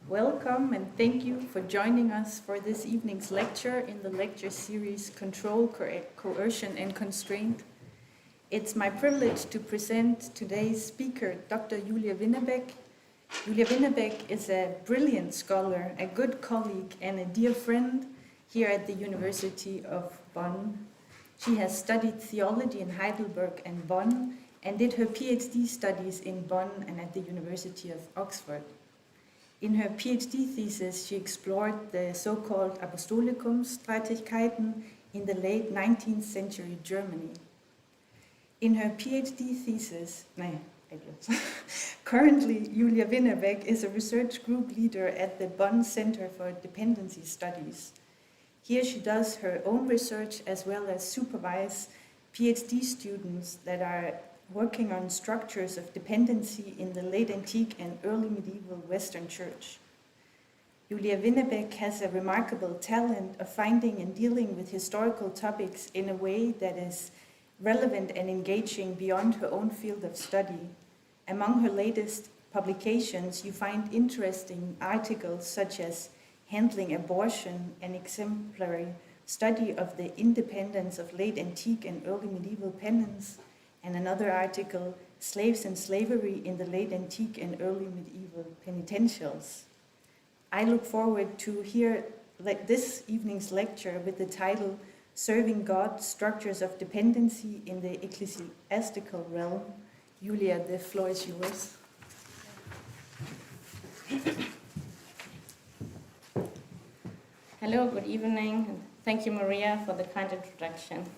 Welcome and thank you for joining us for this evening's lecture in the lecture series Control, Coercion and Constraint. It's my privilege to present today's speaker, Dr. Julia Winnebeck. Julia Winnebeck is a brilliant scholar, a good colleague and a dear friend here at the University of Bonn. She has studied theology in Heidelberg and Bonn and did her PhD studies in Bonn and at the University of Oxford. In her PhD thesis, she explored the so-called Apostolikumsstreitigkeiten in the late 19th century Germany. In her PhD thesis, currently Julia Winnebeck is a research group leader at the Bonn Center for Dependency Studies. Here she does her own research as well as supervise PhD students that are working on structures of dependency in the late antique and early medieval Western Church. Julia Winnebeck has a remarkable talent of finding and dealing with historical topics in a way that is relevant and engaging beyond her own field of study. Among her latest publications, you find interesting articles such as Handling Abortion, an exemplary study of the independence of late antique and early medieval penance, and another article, Slaves and Slavery in the Late Antique and Early Medieval Penitentials. I look forward to hear this evening's lecture with the title, Serving God, Structures of Dependency in the Ecclesiastical Realm. Julia, the floor is yours. Hello, good evening, and thank you, Maria, for the kind introduction.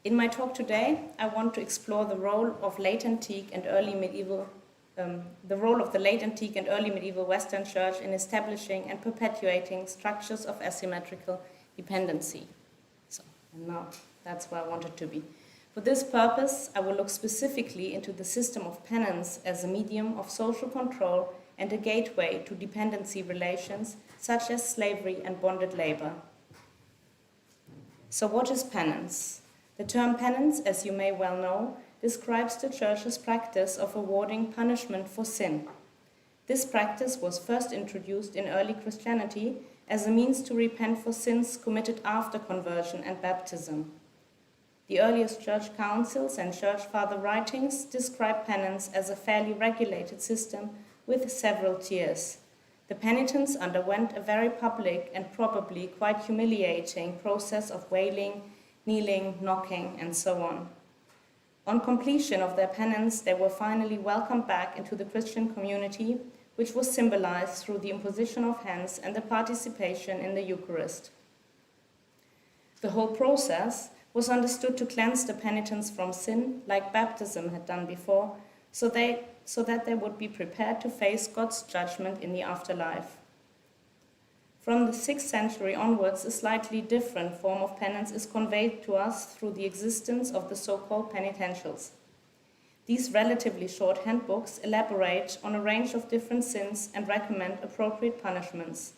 In my talk today, I want to explore the role of late antique and early medieval, the role of the late antique and early medieval Western Church in establishing and perpetuating structures of asymmetrical dependency. And now that's where I wanted to be. For this purpose, I will look specifically into the system of penance as a medium of social control and a gateway to dependency relations such as slavery and bonded labor. So what is penance? The term penance, as you may well know, describes the Church's practice of awarding punishment for sin. This practice was first introduced in early Christianity as a means to repent for sins committed after conversion and baptism. The earliest church councils and church father writings describe penance as a fairly regulated system with several tiers. The penitents underwent a very public and probably quite humiliating process of wailing, kneeling, knocking, and so on. On completion of their penance, they were finally welcomed back into the Christian community, which was symbolized through the imposition of hands and the participation in the Eucharist. The whole process was understood to cleanse the penitents from sin, like baptism had done before, so that they would be prepared to face God's judgment in the afterlife. From the 6th century onwards, a slightly different form of penance is conveyed to us through the existence of the so-called penitentials. These relatively short handbooks elaborate on a range of different sins and recommend appropriate punishments.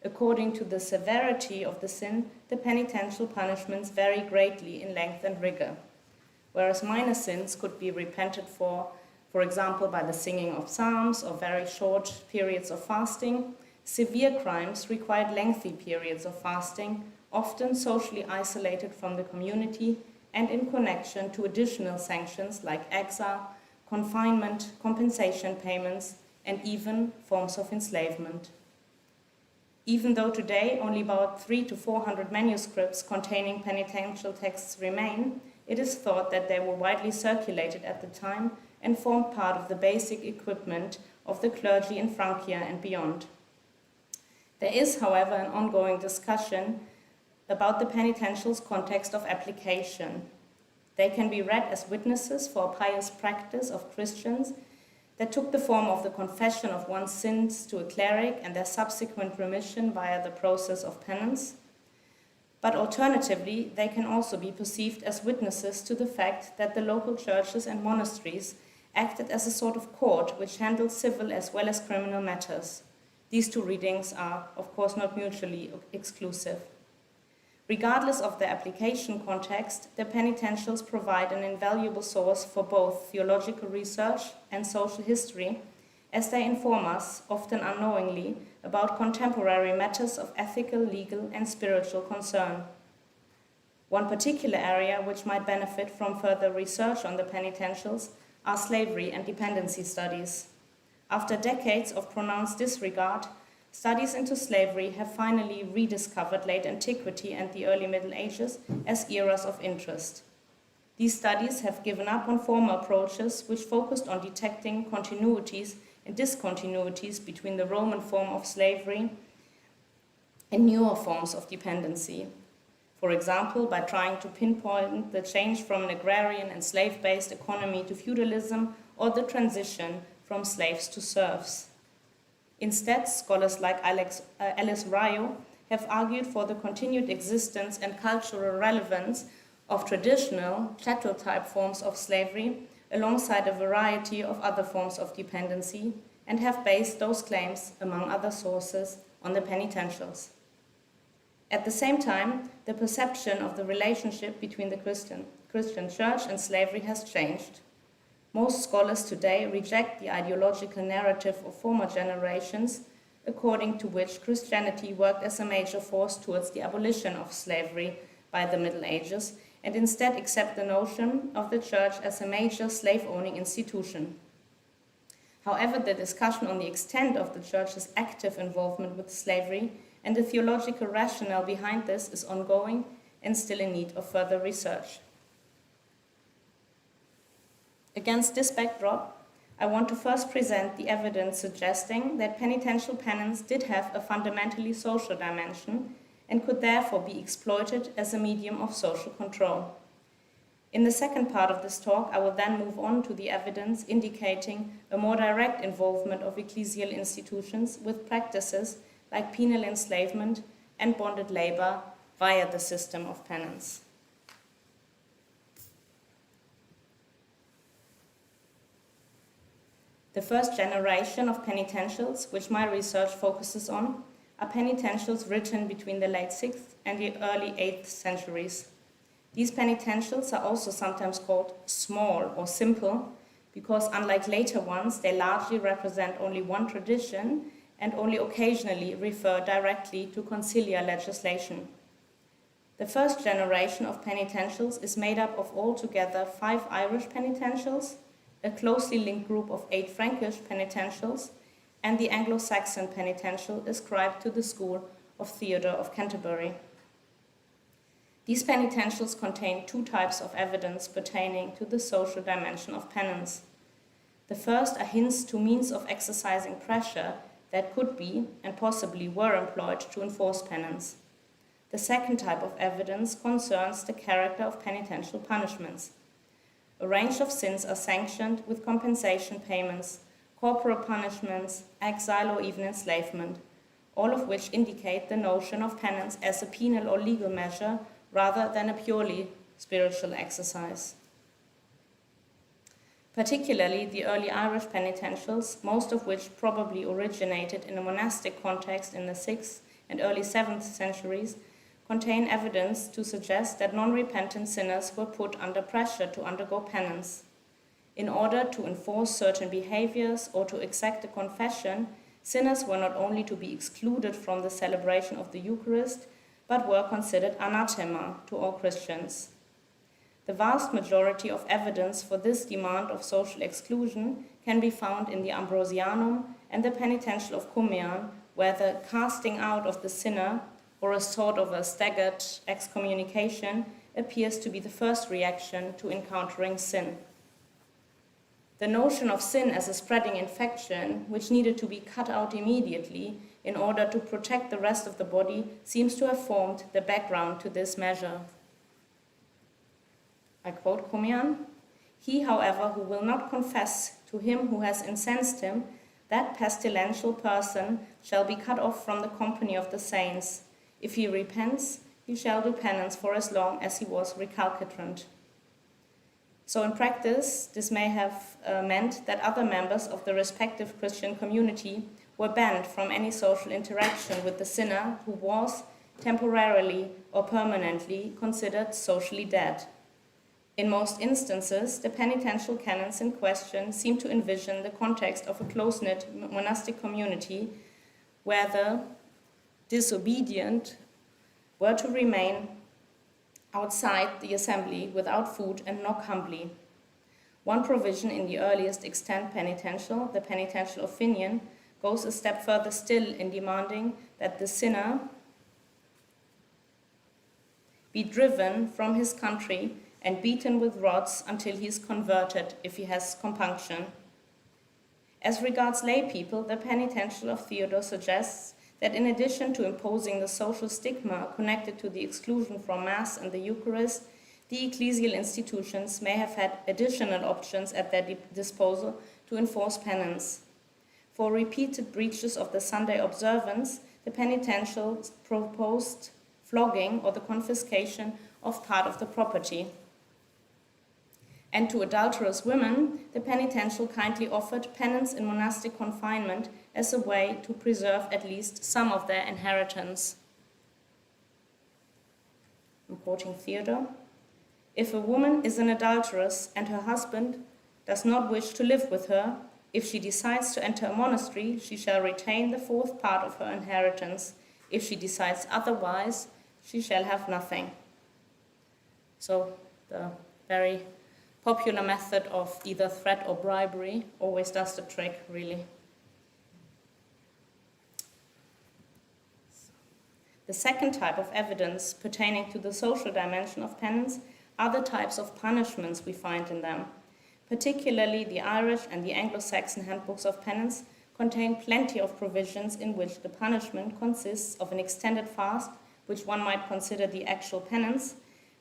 According to the severity of the sin, the penitential punishments vary greatly in length and rigor. Whereas minor sins could be repented for example, by the singing of psalms or very short periods of fasting, severe crimes required lengthy periods of fasting, often socially isolated from the community and in connection to additional sanctions like exile, confinement, compensation payments, and even forms of enslavement. Even though today only about 300 to 400 manuscripts containing penitential texts remain, it is thought that they were widely circulated at the time and formed part of the basic equipment of the clergy in Francia and beyond. There is, however, an ongoing discussion about the penitential's context of application. They can be read as witnesses for a pious practice of Christians that took the form of the confession of one's sins to a cleric and their subsequent remission via the process of penance. But alternatively, they can also be perceived as witnesses to the fact that the local churches and monasteries acted as a sort of court which handled civil as well as criminal matters. These two readings are, of course, not mutually exclusive. Regardless of the application context, the penitentials provide an invaluable source for both theological research and social history, as they inform us, often unknowingly, about contemporary matters of ethical, legal, and spiritual concern. One particular area which might benefit from further research on the penitentials are slavery and dependency studies. After decades of pronounced disregard, studies into slavery have finally rediscovered late antiquity and the early Middle Ages as eras of interest. These studies have given up on former approaches which focused on detecting continuities and discontinuities between the Roman form of slavery and newer forms of dependency. For example, by trying to pinpoint the change from an agrarian and slave-based economy to feudalism or the transition from slaves to serfs. Instead, scholars like Alice Rayo have argued for the continued existence and cultural relevance of traditional chattel-type forms of slavery alongside a variety of other forms of dependency and have based those claims, among other sources, on the penitentials. At the same time, the perception of the relationship between the Christian church and slavery has changed. Most scholars today reject the ideological narrative of former generations, according to which Christianity worked as a major force towards the abolition of slavery by the Middle Ages, and instead accept the notion of the church as a major slave-owning institution. However, the discussion on the extent of the church's active involvement with slavery and the theological rationale behind this is ongoing and still in need of further research. Against this backdrop, I want to first present the evidence suggesting that penitential penance did have a fundamentally social dimension and could therefore be exploited as a medium of social control. In the second part of this talk, I will then move on to the evidence indicating a more direct involvement of ecclesial institutions with practices like penal enslavement and bonded labor via the system of penance. The first generation of penitentials, which my research focuses on, are penitentials written between the late 6th and the early 8th centuries. These penitentials are also sometimes called small or simple because, unlike later ones, they largely represent only one tradition and only occasionally refer directly to conciliar legislation. The first generation of penitentials is made up of altogether 5 Irish penitentials, a closely linked group of 8 Frankish penitentials, and the Anglo-Saxon penitential ascribed to the school of Theodore of Canterbury. These penitentials contain 2 types of evidence pertaining to the social dimension of penance. The first are hints to means of exercising pressure that could be and possibly were employed to enforce penance. The second type of evidence concerns the character of penitential punishments. A range of sins are sanctioned with compensation payments, corporal punishments, exile, or even enslavement, all of which indicate the notion of penance as a penal or legal measure rather than a purely spiritual exercise. Particularly the early Irish penitentials, most of which probably originated in a monastic context in the 6th and early 7th centuries, contain evidence to suggest that non-repentant sinners were put under pressure to undergo penance. In order to enforce certain behaviors or to exact a confession, sinners were not only to be excluded from the celebration of the Eucharist, but were considered anathema to all Christians. The vast majority of evidence for this demand of social exclusion can be found in the Ambrosianum and the Penitential of Cumian, where the casting out of the sinner, or a sort of a staggered excommunication, appears to be the first reaction to encountering sin. The notion of sin as a spreading infection, which needed to be cut out immediately in order to protect the rest of the body, seems to have formed the background to this measure. I quote Cumian, "He, however, who will not confess to him who has incensed him, that pestilential person shall be cut off from the company of the saints. If he repents, he shall do penance for as long as he was recalcitrant." So in practice, this may have meant that other members of the respective Christian community were banned from any social interaction with the sinner who was temporarily or permanently considered socially dead. In most instances, the penitential canons in question seem to envision the context of a close-knit monastic community where the disobedient were to remain outside the assembly without food and knock humbly. One provision in the earliest extant penitential, the penitential of Finian, goes a step further still in demanding that the sinner be driven from his country and beaten with rods until he is converted if he has compunction. As regards lay people, the penitential of Theodore suggests that in addition to imposing the social stigma connected to the exclusion from Mass and the Eucharist, the ecclesial institutions may have had additional options at their disposal to enforce penance. For repeated breaches of the Sunday observance, the penitentials proposed flogging or the confiscation of part of the property. And to adulterous women, the penitential kindly offered penance in monastic confinement as a way to preserve at least some of their inheritance. I'm quoting Theodore. If a woman is an adulteress and her husband does not wish to live with her, if she decides to enter a monastery, she shall retain the fourth part of her inheritance. If she decides otherwise, she shall have nothing. So the very popular method of either threat or bribery always does the trick, really. The second type of evidence pertaining to the social dimension of penance are the types of punishments we find in them. Particularly the Irish and the Anglo-Saxon handbooks of penance contain plenty of provisions in which the punishment consists of an extended fast, which one might consider the actual penance,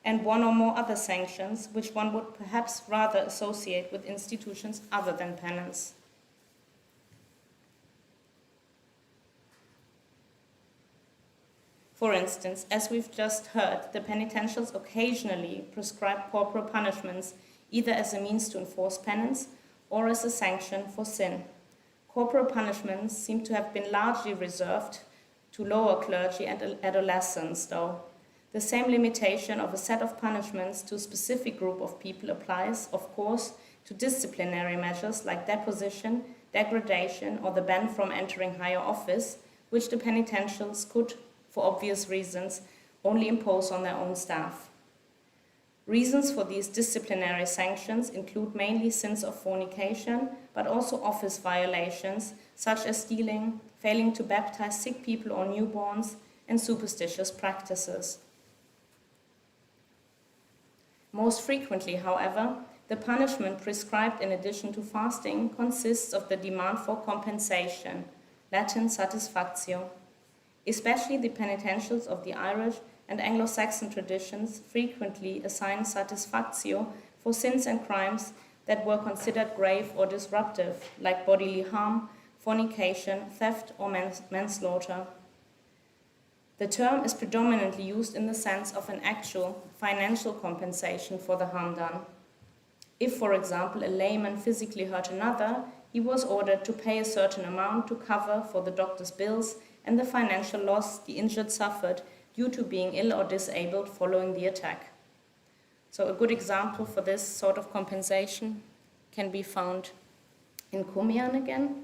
and one or more other sanctions, which one would perhaps rather associate with institutions other than penance. For instance, as we've just heard, the penitentials occasionally prescribe corporal punishments either as a means to enforce penance or as a sanction for sin. Corporal punishments seem to have been largely reserved to lower clergy and adolescents, though. The same limitation of a set of punishments to a specific group of people applies, of course, to disciplinary measures like deposition, degradation, or the ban from entering higher office, which the penitentials could, for obvious reasons, only impose on their own staff. Reasons for these disciplinary sanctions include mainly sins of fornication, but also office violations, such as stealing, failing to baptize sick people or newborns, and superstitious practices. Most frequently, however, the punishment prescribed in addition to fasting consists of the demand for compensation, Latin satisfactio. Especially the penitentials of the Irish and Anglo-Saxon traditions frequently assign satisfactio for sins and crimes that were considered grave or disruptive, like bodily harm, fornication, theft, or manslaughter. The term is predominantly used in the sense of an actual financial compensation for the harm done. If, for example, a layman physically hurt another, he was ordered to pay a certain amount to cover for the doctor's bills and the financial loss the injured suffered due to being ill or disabled following the attack. So a good example for this sort of compensation can be found in Cumian again.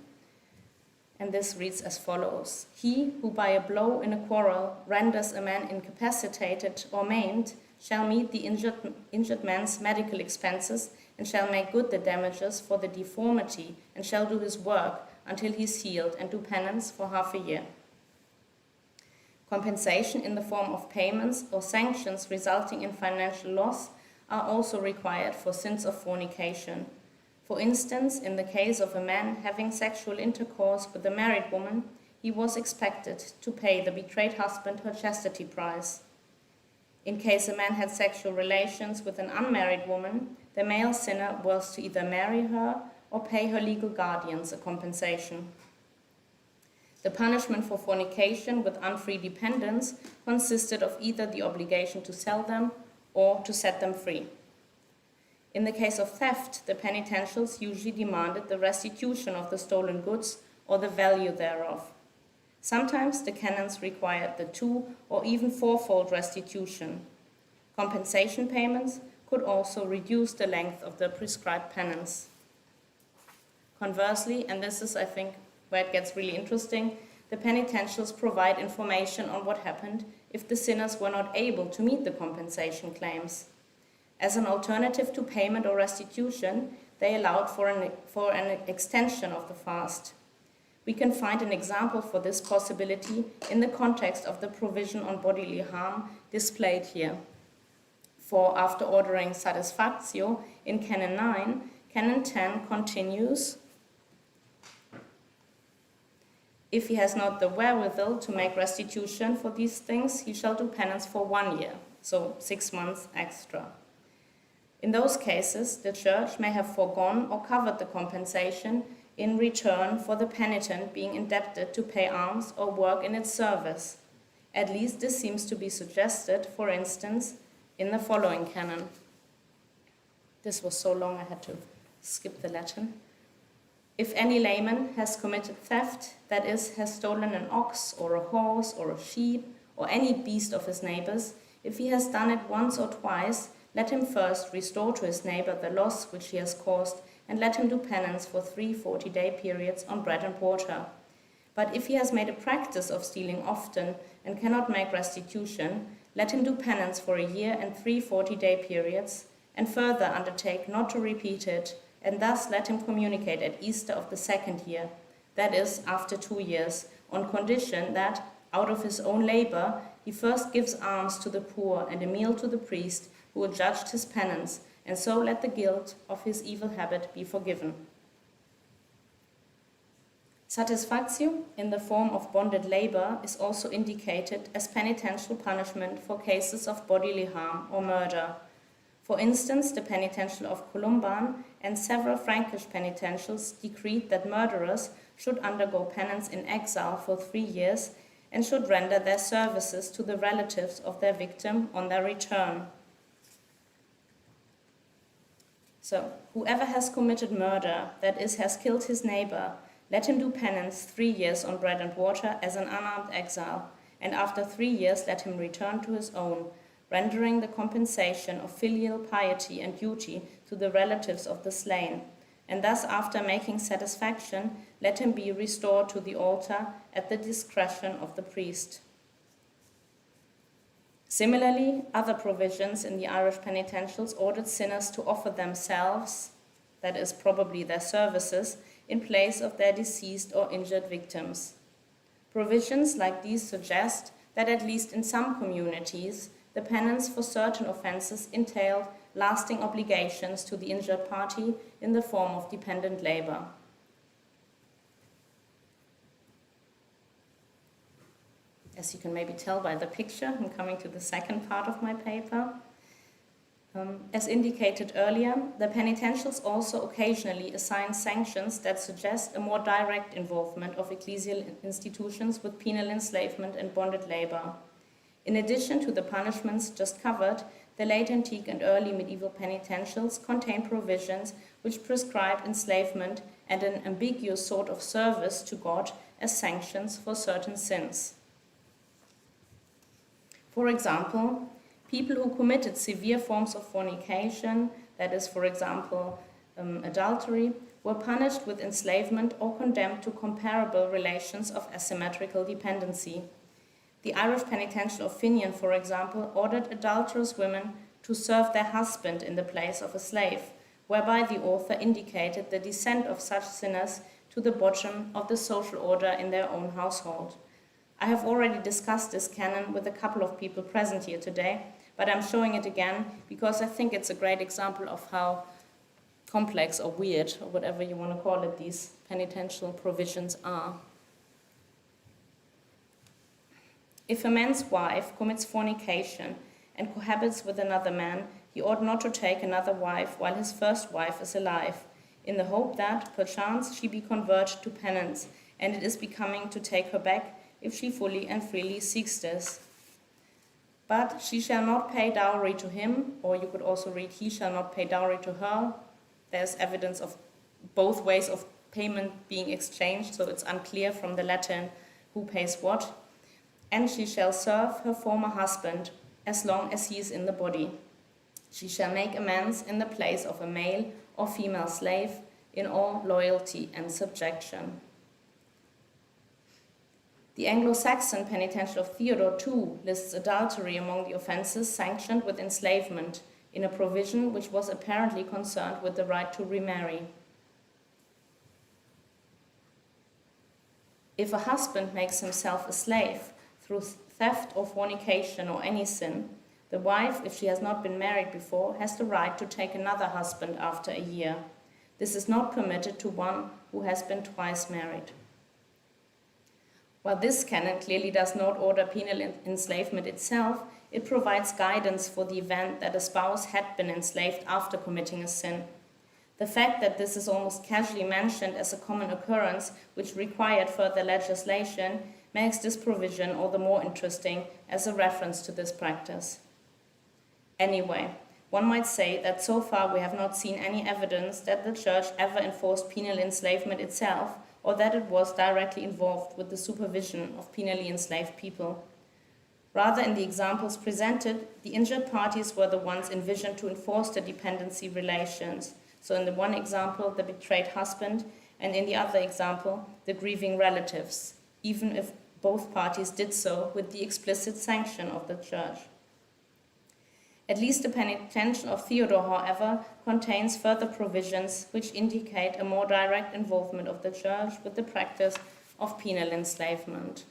And this reads as follows. He who by a blow in a quarrel renders a man incapacitated or maimed shall meet the injured man's medical expenses and shall make good the damages for the deformity and shall do his work until he is healed and do penance for half a year. Compensation in the form of payments or sanctions resulting in financial loss are also required for sins of fornication. For instance, in the case of a man having sexual intercourse with a married woman, he was expected to pay the betrayed husband her chastity price. In case a man had sexual relations with an unmarried woman, the male sinner was to either marry her or pay her legal guardians a compensation. The punishment for fornication with unfree dependents consisted of either the obligation to sell them or to set them free. In the case of theft, the penitentials usually demanded the restitution of the stolen goods or the value thereof. Sometimes the canons required the two- or even fourfold restitution. Compensation payments could also reduce the length of the prescribed penance. Conversely, and this is, I think, where it gets really interesting, the penitentials provide information on what happened if the sinners were not able to meet the compensation claims. As an alternative to payment or restitution, they allowed for an extension of the fast. We can find an example for this possibility in the context of the provision on bodily harm displayed here. For after ordering satisfactio in Canon 9, Canon 10 continues, if he has not the wherewithal to make restitution for these things, he shall do penance for 1 year, so 6 months extra. In those cases, the Church may have foregone or covered the compensation in return for the penitent being indebted to pay alms or work in its service. At least this seems to be suggested, for instance, in the following canon. This was so long I had to skip the Latin. If any layman has committed theft, that is, has stolen an ox or a horse or a sheep or any beast of his neighbor's, if he has done it once or twice, let him first restore to his neighbor the loss which he has caused, and let him do penance for 3 40-day periods on bread and water. But if he has made a practice of stealing often and cannot make restitution, let him do penance for 1 year and 3 40-day periods, and further undertake not to repeat it, and thus let him communicate at Easter of the 2nd year, that is, after 2 years, on condition that, out of his own labor, he first gives alms to the poor and a meal to the priest who adjudged his penance, and so let the guilt of his evil habit be forgiven. Satisfactio, in the form of bonded labor, is also indicated as penitential punishment for cases of bodily harm or murder. For instance, the penitential of Columban and several Frankish penitentials decreed that murderers should undergo penance in exile for 3 years and should render their services to the relatives of their victim on their return. So, whoever has committed murder, that is, has killed his neighbor, let him do penance 3 years on bread and water as an unarmed exile, and after 3 years let him return to his own, rendering the compensation of filial piety and duty to the relatives of the slain, and thus after making satisfaction, let him be restored to the altar at the discretion of the priest. Similarly, other provisions in the Irish penitentials ordered sinners to offer themselves, that is probably their services, in place of their deceased or injured victims. Provisions like these suggest that at least in some communities, the penance for certain offenses entailed lasting obligations to the injured party in the form of dependent labor. As you can maybe tell by the picture, I'm coming to the second part of my paper. As indicated earlier, the penitentials also occasionally assign sanctions that suggest a more direct involvement of ecclesial institutions with penal enslavement and bonded labor. In addition to the punishments just covered, the late antique and early medieval penitentials contain provisions which prescribe enslavement and an ambiguous sort of service to God as sanctions for certain sins. For example, people who committed severe forms of fornication, that is, for example, adultery, were punished with enslavement or condemned to comparable relations of asymmetrical dependency. The Irish penitential of Finian, for example, ordered adulterous women to serve their husband in the place of a slave, whereby the author indicated the descent of such sinners to the bottom of the social order in their own household. I have already discussed this canon with a couple of people present here today, but I'm showing it again because I think it's a great example of how complex or weird, or whatever you want to call it, these penitential provisions are. If a man's wife commits fornication and cohabits with another man, he ought not to take another wife while his first wife is alive, in the hope that, perchance, she be converted to penance, and it is becoming to take her back if she fully and freely seeks this. But she shall not pay dowry to him, or you could also read, he shall not pay dowry to her. There's evidence of both ways of payment being exchanged, so it's unclear from the Latin who pays what. And she shall serve her former husband as long as he is in the body. She shall make amends in the place of a male or female slave in all loyalty and subjection. The Anglo-Saxon penitential of Theodore II lists adultery among the offences sanctioned with enslavement in a provision which was apparently concerned with the right to remarry. If a husband makes himself a slave through theft or fornication or any sin, the wife, if she has not been married before, has the right to take another husband after a year. This is not permitted to one who has been twice married. While this canon clearly does not order penal enslavement itself, it provides guidance for the event that a spouse had been enslaved after committing a sin. The fact that this is almost casually mentioned as a common occurrence which required further legislation makes this provision all the more interesting as a reference to this practice. Anyway, one might say that so far we have not seen any evidence that the Church ever enforced penal enslavement itself, or that it was directly involved with the supervision of penally enslaved people. Rather, in the examples presented, the injured parties were the ones envisioned to enforce the dependency relations. So in the one example, the betrayed husband, and in the other example, the grieving relatives, even if both parties did so with the explicit sanction of the Church. At least the penitential of Theodore, however, contains further provisions which indicate a more direct involvement of the Church with the practice of penal enslavement.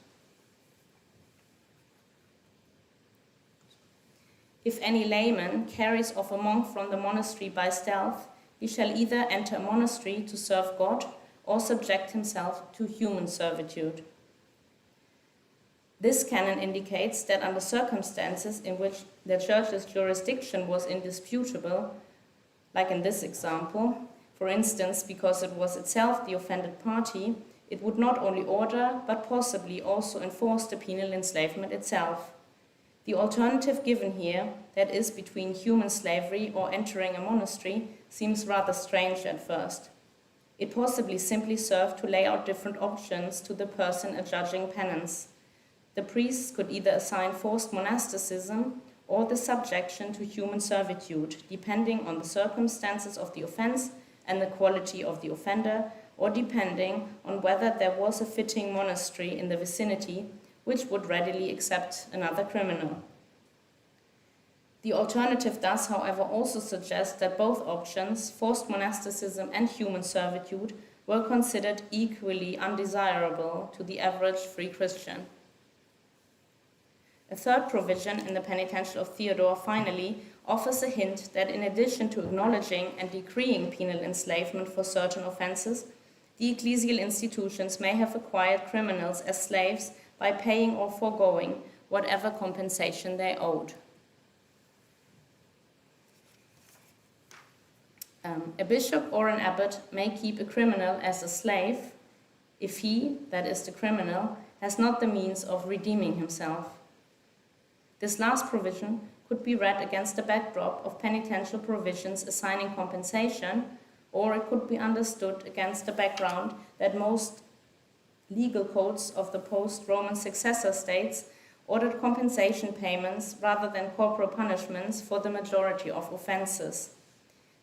If any layman carries off a monk from the monastery by stealth, he shall either enter a monastery to serve God or subject himself to human servitude. This canon indicates that under circumstances in which the Church's jurisdiction was indisputable, like in this example, for instance, because it was itself the offended party, it would not only order, but possibly also enforce the penal enslavement itself. The alternative given here, that is between human slavery or entering a monastery, seems rather strange at first. It possibly simply served to lay out different options to the person adjudging penance. The priests could either assign forced monasticism or the subjection to human servitude, depending on the circumstances of the offense and the quality of the offender, or depending on whether there was a fitting monastery in the vicinity which would readily accept another criminal. The alternative does, however, also suggest that both options, forced monasticism and human servitude, were considered equally undesirable to the average free Christian. A third provision in the penitential of Theodore, finally, offers a hint that in addition to acknowledging and decreeing penal enslavement for certain offenses, the ecclesial institutions may have acquired criminals as slaves by paying or foregoing whatever compensation they owed. A bishop or an abbot may keep a criminal as a slave if he, that is the criminal, has not the means of redeeming himself. This last provision could be read against the backdrop of penitential provisions assigning compensation, or it could be understood against the background that most legal codes of the post-Roman successor states ordered compensation payments rather than corporal punishments for the majority of offenses.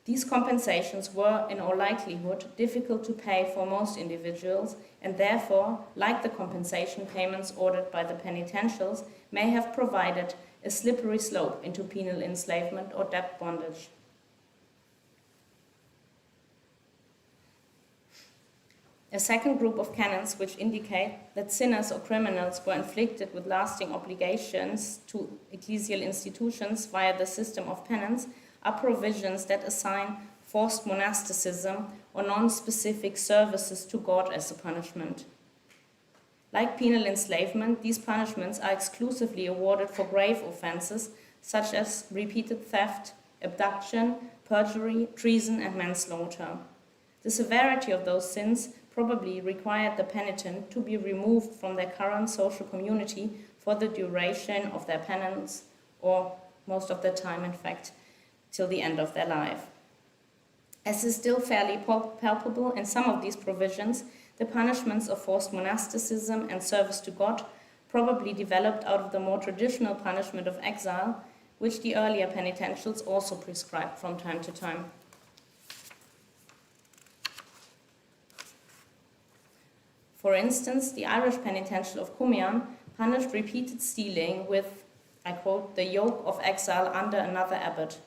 These compensations were, in all likelihood, difficult to pay for most individuals, and therefore, like the compensation payments ordered by the penitentials, may have provided a slippery slope into penal enslavement or debt bondage. A second group of canons which indicate that sinners or criminals were inflicted with lasting obligations to ecclesial institutions via the system of penance are provisions that assign forced monasticism or non-specific services to God as a punishment. Like penal enslavement, these punishments are exclusively awarded for grave offenses such as repeated theft, abduction, perjury, treason, and manslaughter. The severity of those sins probably required the penitent to be removed from their current social community for the duration of their penance, or most of the time, in fact, till the end of their life. As is still fairly palpable in some of these provisions, the punishments of forced monasticism and service to God probably developed out of the more traditional punishment of exile, which the earlier penitentials also prescribed from time to time. For instance, the Irish penitential of Cumian punished repeated stealing with, I quote, the yoke of exile under another abbot.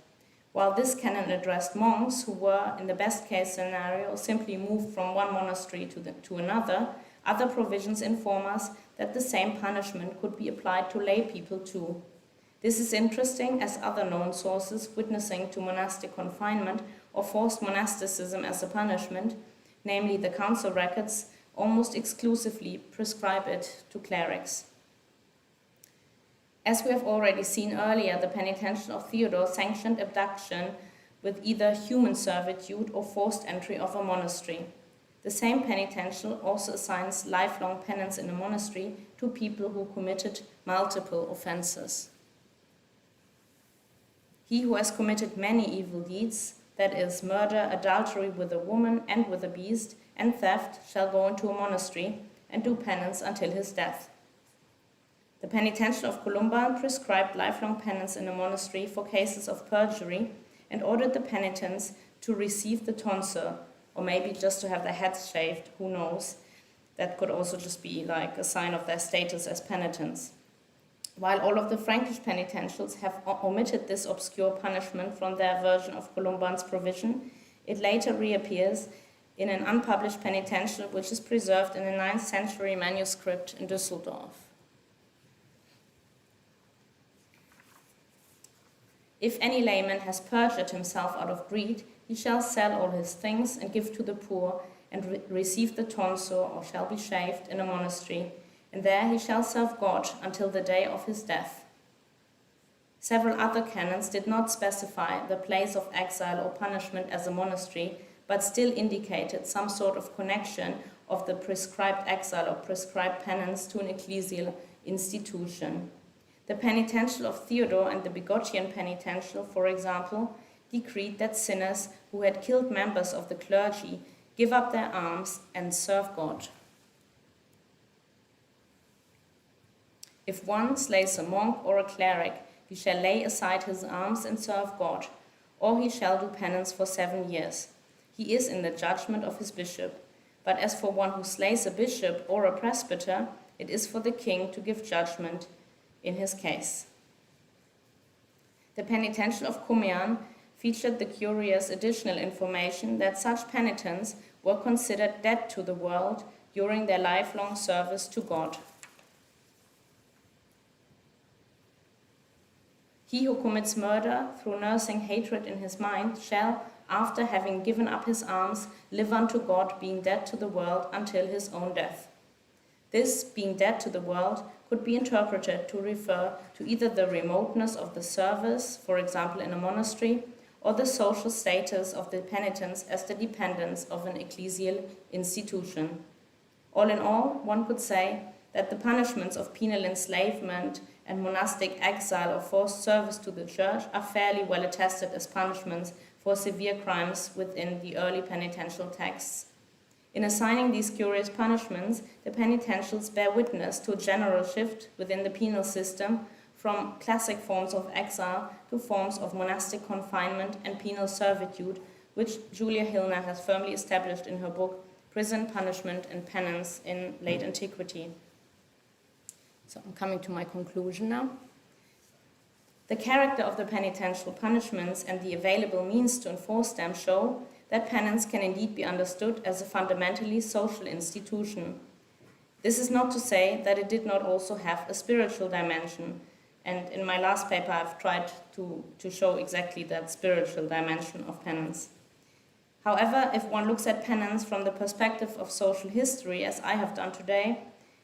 While this canon addressed monks who were, in the best case scenario, simply moved from one monastery to another, other provisions inform us that the same punishment could be applied to lay people too. This is interesting, as other known sources witnessing to monastic confinement or forced monasticism as a punishment, namely the council records, almost exclusively prescribe it to clerics. As we have already seen earlier, the penitential of Theodore sanctioned abduction with either human servitude or forced entry of a monastery. The same penitential also assigns lifelong penance in a monastery to people who committed multiple offenses. He who has committed many evil deeds, that is, murder, adultery with a woman and with a beast, and theft, shall go into a monastery and do penance until his death. The penitential of Columban prescribed lifelong penance in a monastery for cases of perjury and ordered the penitents to receive the tonsure, or maybe just to have their heads shaved, who knows. That could also just be like a sign of their status as penitents. While all of the Frankish penitentials have omitted this obscure punishment from their version of Columban's provision, it later reappears in an unpublished penitential which is preserved in a 9th century manuscript in Düsseldorf. If any layman has perjured himself out of greed, he shall sell all his things and give to the poor, and receive the tonsure, or shall be shaved, in a monastery, and there he shall serve God until the day of his death. Several other canons did not specify the place of exile or punishment as a monastery, but still indicated some sort of connection of the prescribed exile or prescribed penance to an ecclesial institution. The penitential of Theodore and the Bigottian penitential, for example, decreed that sinners who had killed members of the clergy give up their arms and serve God. If one slays a monk or a cleric, he shall lay aside his arms and serve God, or he shall do penance for 7 years. He is in the judgment of his bishop. But as for one who slays a bishop or a presbyter, it is for the king to give judgment in his case. The penitential of Cumian featured the curious additional information that such penitents were considered dead to the world during their lifelong service to God. He who commits murder through nursing hatred in his mind shall, after having given up his arms, live unto God, being dead to the world until his own death. This, being dead to the world, could be interpreted to refer to either the remoteness of the service, for example in a monastery, or the social status of the penitents as the dependents of an ecclesial institution. All in all, one could say that the punishments of penal enslavement and monastic exile or forced service to the church are fairly well attested as punishments for severe crimes within the early penitential texts. In assigning these curious punishments, the penitentials bear witness to a general shift within the penal system from classic forms of exile to forms of monastic confinement and penal servitude, which Julia Hillner has firmly established in her book Prison, Punishment and Penance in Late Antiquity. So I'm coming to my conclusion now. The character of the penitential punishments and the available means to enforce them show that penance can indeed be understood as a fundamentally social institution. This is not to say that it did not also have a spiritual dimension, and in my last paper I've tried to show exactly that spiritual dimension of penance. However, if one looks at penance from the perspective of social history, as I have done today,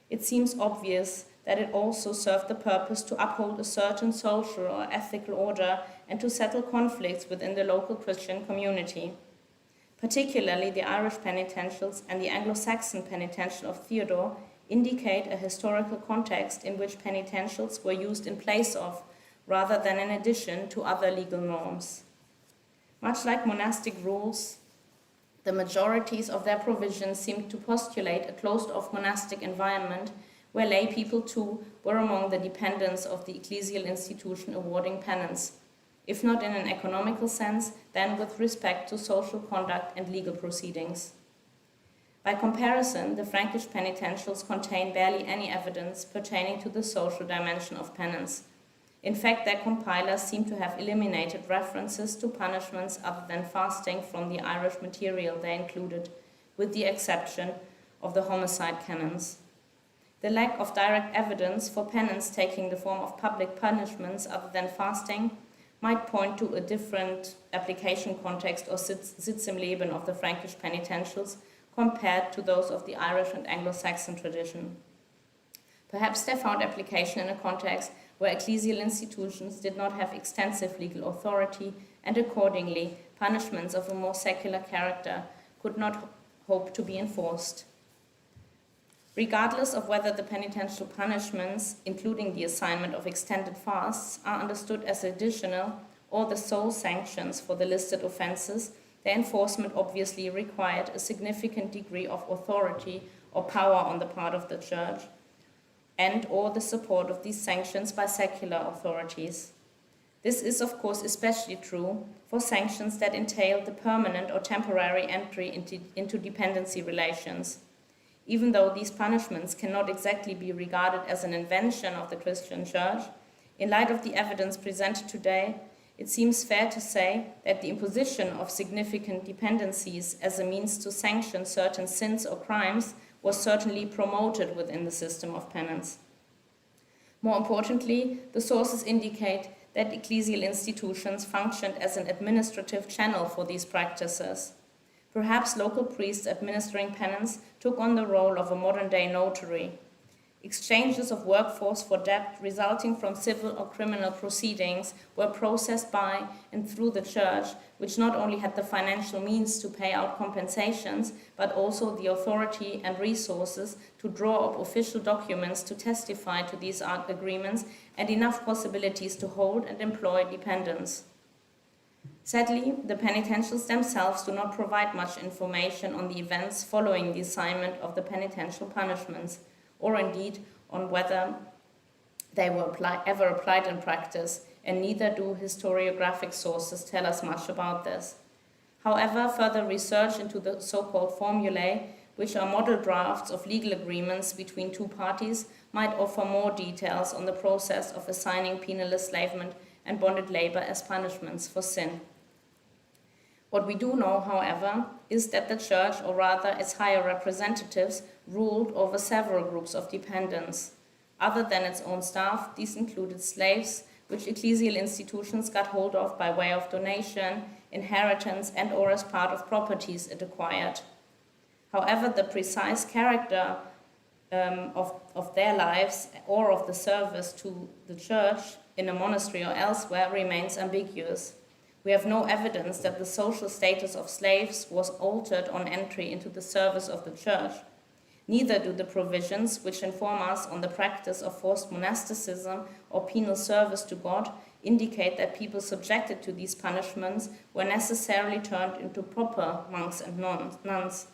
it seems obvious that it also served the purpose to uphold a certain social or ethical order and to settle conflicts within the local Christian community. Particularly the Irish penitentials and the Anglo-Saxon penitential of Theodore indicate a historical context in which penitentials were used in place of, rather than in addition to, other legal norms. Much like monastic rules, the majorities of their provisions seem to postulate a closed-off monastic environment where lay people too were among the dependents of the ecclesial institution awarding penance, if not in an economical sense, then with respect to social conduct and legal proceedings. By comparison, the Frankish penitentials contain barely any evidence pertaining to the social dimension of penance. In fact, their compilers seem to have eliminated references to punishments other than fasting from the Irish material they included, with the exception of the homicide canons. The lack of direct evidence for penance taking the form of public punishments other than fasting might point to a different application context or Sitz im Leben of the Frankish penitentials compared to those of the Irish and Anglo-Saxon tradition. Perhaps they found application in a context where ecclesial institutions did not have extensive legal authority, and accordingly, punishments of a more secular character could not hope to be enforced. Regardless of whether the penitential punishments, including the assignment of extended fasts, are understood as additional or the sole sanctions for the listed offences, their enforcement obviously required a significant degree of authority or power on the part of the Church, and or the support of these sanctions by secular authorities. This is, of course, especially true for sanctions that entail the permanent or temporary entry into dependency relations. Even though these punishments cannot exactly be regarded as an invention of the Christian Church, in light of the evidence presented today, it seems fair to say that the imposition of significant dependencies as a means to sanction certain sins or crimes was certainly promoted within the system of penance. More importantly, the sources indicate that ecclesial institutions functioned as an administrative channel for these practices. Perhaps local priests administering penance took on the role of a modern-day notary. Exchanges of workforce for debt resulting from civil or criminal proceedings were processed by and through the Church, which not only had the financial means to pay out compensations, but also the authority and resources to draw up official documents to testify to these agreements, and enough possibilities to hold and employ dependents. Sadly, the penitentials themselves do not provide much information on the events following the assignment of the penitential punishments, or indeed on whether they were ever applied in practice, and neither do historiographic sources tell us much about this. However, further research into the so-called formulae, which are model drafts of legal agreements between two parties, might offer more details on the process of assigning penal enslavement and bonded labor as punishments for sin. What we do know, however, is that the Church, or rather its higher representatives, ruled over several groups of dependents. Other than its own staff, these included slaves, which ecclesial institutions got hold of by way of donation, inheritance, and or as part of properties it acquired. However, the precise character of their lives or of the service to the Church in a monastery or elsewhere remains ambiguous. We have no evidence that the social status of slaves was altered on entry into the service of the Church. Neither do the provisions which inform us on the practice of forced monasticism or penal service to God indicate that people subjected to these punishments were necessarily turned into proper monks and nuns.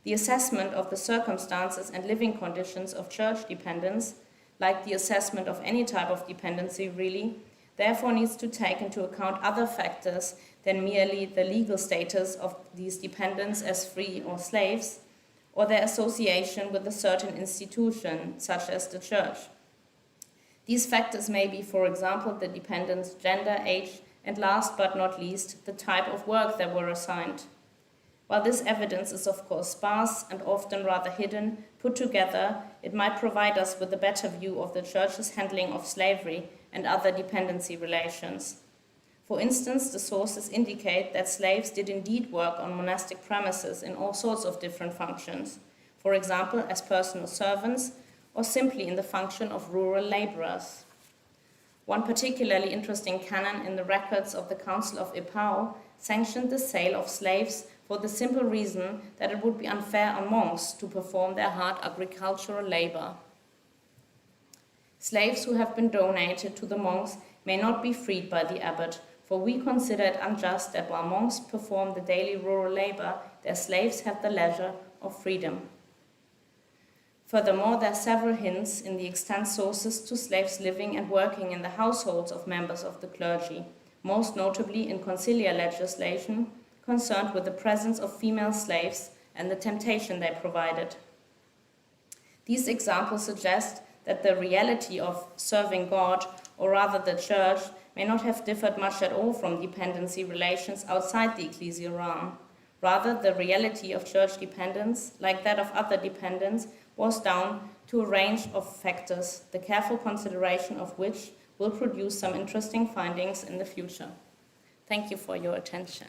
The assessment of the circumstances and living conditions of church dependence, like the assessment of any type of dependency really, therefore needs to take into account other factors than merely the legal status of these dependents as free or slaves, or their association with a certain institution, such as the Church. These factors may be, for example, the dependent's gender, age, and last but not least, the type of work they were assigned. While this evidence is of course sparse and often rather hidden, put together, it might provide us with a better view of the Church's handling of slavery and other dependency relations. For instance, the sources indicate that slaves did indeed work on monastic premises in all sorts of different functions, for example, as personal servants or simply in the function of rural laborers. One particularly interesting canon in the records of the Council of Eppau sanctioned the sale of slaves for the simple reason that it would be unfair on monks to perform their hard agricultural labor. Slaves who have been donated to the monks may not be freed by the abbot, for we consider it unjust that while monks perform the daily rural labor, their slaves have the leisure of freedom. Furthermore, there are several hints in the extant sources to slaves living and working in the households of members of the clergy, most notably in conciliar legislation concerned with the presence of female slaves and the temptation they provided. These examples suggest that the reality of serving God, or rather the church, may not have differed much at all from dependency relations outside the ecclesial realm. Rather, the reality of church dependence, like that of other dependents, was down to a range of factors, the careful consideration of which will produce some interesting findings in the future. Thank you for your attention.